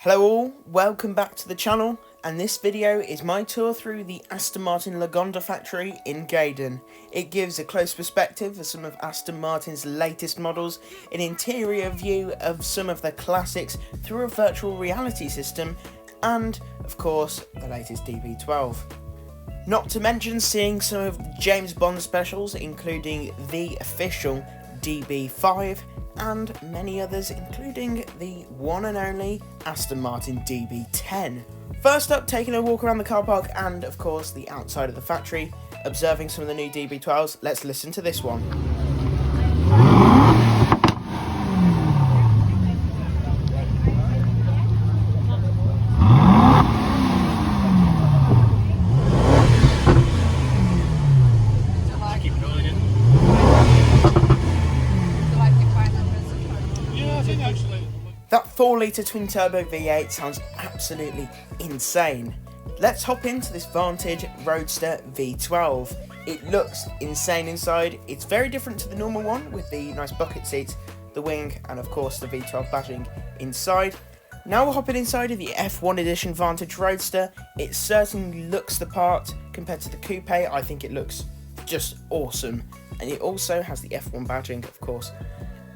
Hello all, welcome back to the channel, and this video is my tour through the Aston Martin Lagonda factory in Gaydon. It gives a close perspective of some of Aston Martin's latest models, an interior view of some of the classics through a virtual reality system, and of course the latest DB12. Not to mention seeing some of the James Bond specials, including the official DB5 and many others, including the one and only Aston Martin DB10. First up, taking a walk around the car park and of course the outside of the factory, observing some of the new DB12s. Let's listen to this one. That 4-litre twin-turbo V8 sounds absolutely insane. Let's hop into this Vantage Roadster V12. It looks insane inside. It's very different to the normal one with the nice bucket seats, the wing, and of course the V12 badging inside. Now we're hopping inside of the F1 Edition Vantage Roadster. It certainly looks the part compared to the coupe. I think it looks just awesome. And it also has the F1 badging, of course.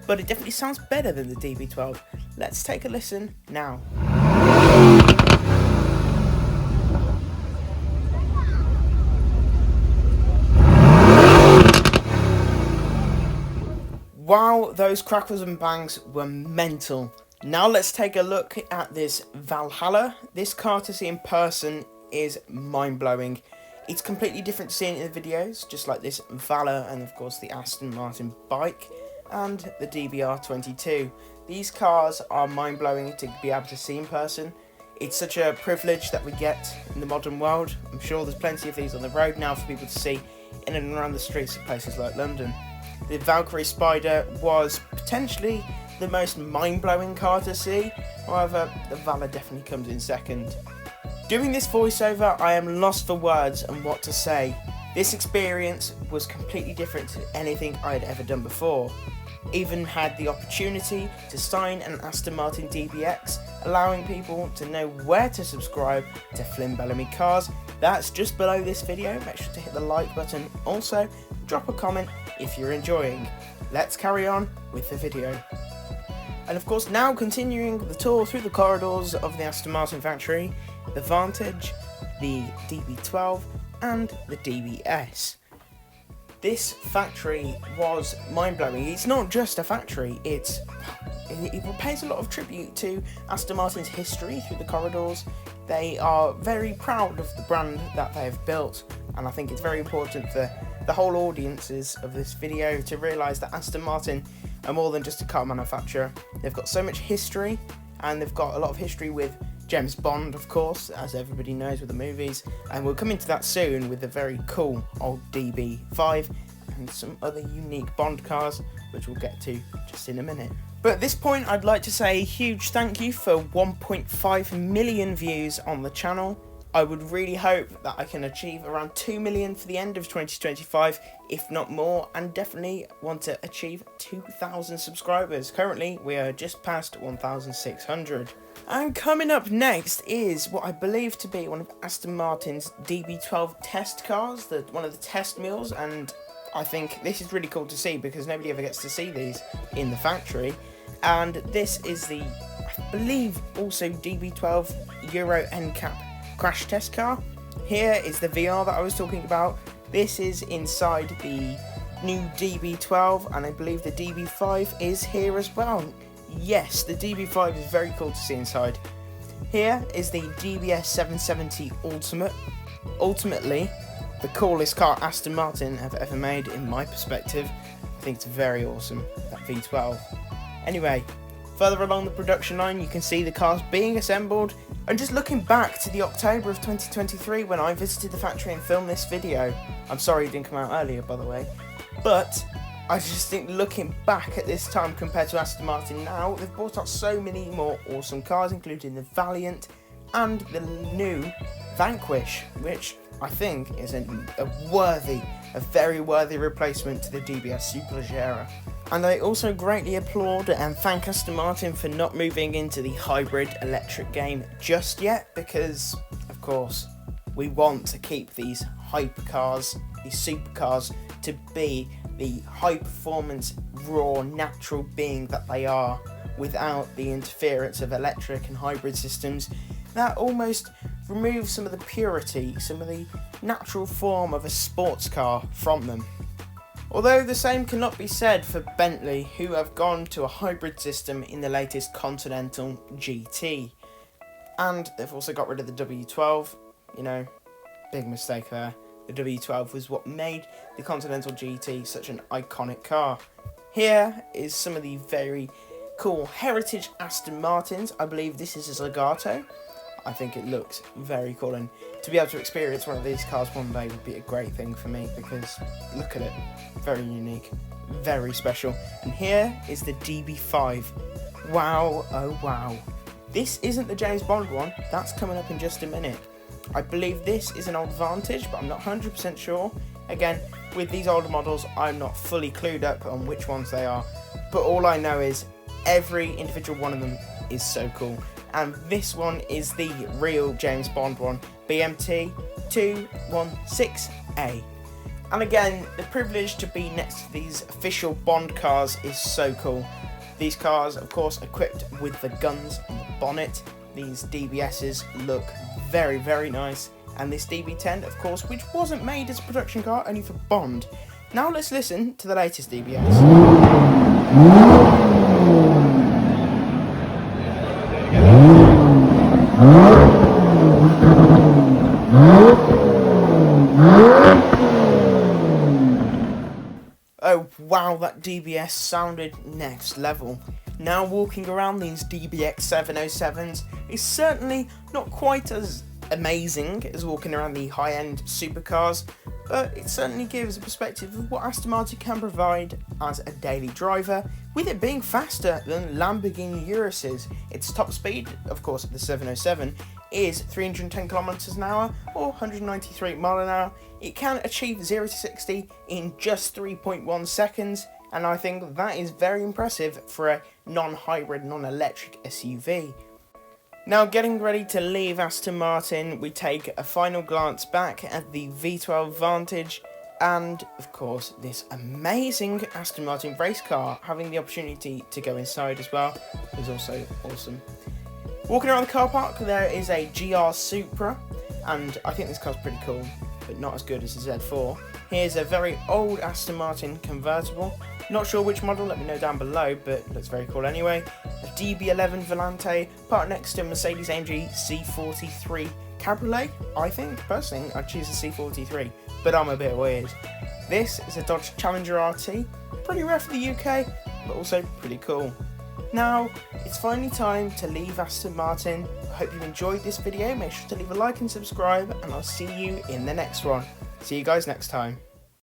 But it definitely sounds better than the DB12. Let's take a listen now. Wow, those crackles and bangs were mental. Now let's take a look at this Valhalla. This car to see in person is mind-blowing. It's completely different to seeing it in the videos, just like this Valor and of course the Aston Martin bike and the DBR22. These cars are mind-blowing to be able to see in person. It's such a privilege that we get in the modern world. I'm sure there's plenty of these on the road now for people to see in and around the streets of places like London. The Valkyrie Spider was potentially the most mind-blowing car to see, however the Valor definitely comes in second. Doing this voiceover, I am lost for words and what to say. This experience was completely different to anything I had ever done before. Even had the opportunity to sign an Aston Martin DBX, allowing people to know where to subscribe to Flynn Bellamy Cars. That's just below this video. Make sure to hit the like button. Also, drop a comment if you're enjoying. Let's carry on with the video. And of course, now continuing the tour through the corridors of the Aston Martin factory, the Vantage, the DB12 and the DBS. This factory was mind-blowing. It's not just a factory, it pays a lot of tribute to Aston Martin's history through the corridors. They are very proud of the brand that they have built, and I think it's very important for the whole audiences of this video to realise that Aston Martin are more than just a car manufacturer. They've got so much history, and they've got a lot of history with James Bond, of course, as everybody knows with the movies, and we'll come into that soon with a very cool old DB5 and some other unique Bond cars, which we'll get to just in a minute. But at this point, I'd like to say a huge thank you for 1.5 million views on the channel. I would really hope that I can achieve around 2 million for the end of 2025, if not more, and definitely want to achieve 2,000 subscribers. Currently, we are just past 1,600. And coming up next is what I believe to be one of Aston Martin's DB12 test cars, one of the test mules, and I think this is really cool to see because nobody ever gets to see these in the factory. And this is the, I believe, also DB12 Euro NCAP crash test car. Here is the VR that I was talking about. This is inside the new DB12, and I believe the DB5 is here as well. Yes, the DB5 is very cool to see inside. Here is the DBS 770 Ultimate. Ultimately, the coolest car Aston Martin have ever made in my perspective. I think it's very awesome, that V12. Anyway, further along the production line you can see the cars being assembled, and just looking back to the October of 2023 when I visited the factory and filmed this video. I'm sorry it didn't come out earlier, by the way, but I just think looking back at this time compared to Aston Martin now, they've brought out so many more awesome cars, including the Valiant and the new Vanquish, which I think is a very worthy replacement to the DBS Superleggera. And I also greatly applaud and thank Aston Martin for not moving into the hybrid electric game just yet, because, of course, we want to keep these hypercars, these supercars, to be the high performance, raw, natural being that they are, without the interference of electric and hybrid systems that almost remove some of the purity, some of the natural form of a sports car from them. Although the same cannot be said for Bentley, who have gone to a hybrid system in the latest Continental GT. And they've also got rid of the W12, you know, big mistake there. The W12 was what made the Continental GT such an iconic car. Here is some of the very cool heritage Aston Martins. I believe this is a Zagato. I think it looks very cool, and to be able to experience one of these cars one day would be a great thing for me, because look at it, very unique, very special. And here is the DB5. Wow, oh wow. This isn't the James Bond one, that's coming up in just a minute. I believe this is an old Vantage, but I'm not 100% sure. Again, with these older models, I'm not fully clued up on which ones they are, but all I know is every individual one of them is so cool. And this one is the real James Bond one, BMT 216A. And again, the privilege to be next to these official Bond cars is so cool. These cars, of course, equipped with the guns on the bonnet. These DBSs look very, very nice. And this DB10, of course, which wasn't made as a production car, only for Bond. Now let's listen to the latest DBS. Oh wow, that DBS sounded next level. Now walking around these DBX 707s is certainly not quite as amazing as walking around the high-end supercars, but it certainly gives a perspective of what Aston Martin can provide as a daily driver, with it being faster than Lamborghini Urus. Its top speed, of course, the 707, is 310 kilometers an hour or 193 mile an hour. It can achieve 0 to 60 in just 3.1 seconds, and I think that is very impressive for a non-hybrid, non-electric SUV. Now, getting ready to leave Aston Martin, we take a final glance back at the V12 Vantage and, of course, this amazing Aston Martin race car. Having the opportunity to go inside as well is also awesome. Walking around the car park, there is a GR Supra, and I think this car's pretty cool, but not as good as the Z4. Here's a very old Aston Martin convertible. Not sure which model, let me know down below, but looks very cool anyway. A DB11 Volante, parked next to a Mercedes-AMG C43 Cabriolet. I think, personally, I'd choose a C43, but I'm a bit weird. This is a Dodge Challenger RT, pretty rare for the UK, but also pretty cool. Now, it's finally time to leave Aston Martin. I hope you enjoyed this video. Make sure to leave a like and subscribe, and I'll see you in the next one. See you guys next time.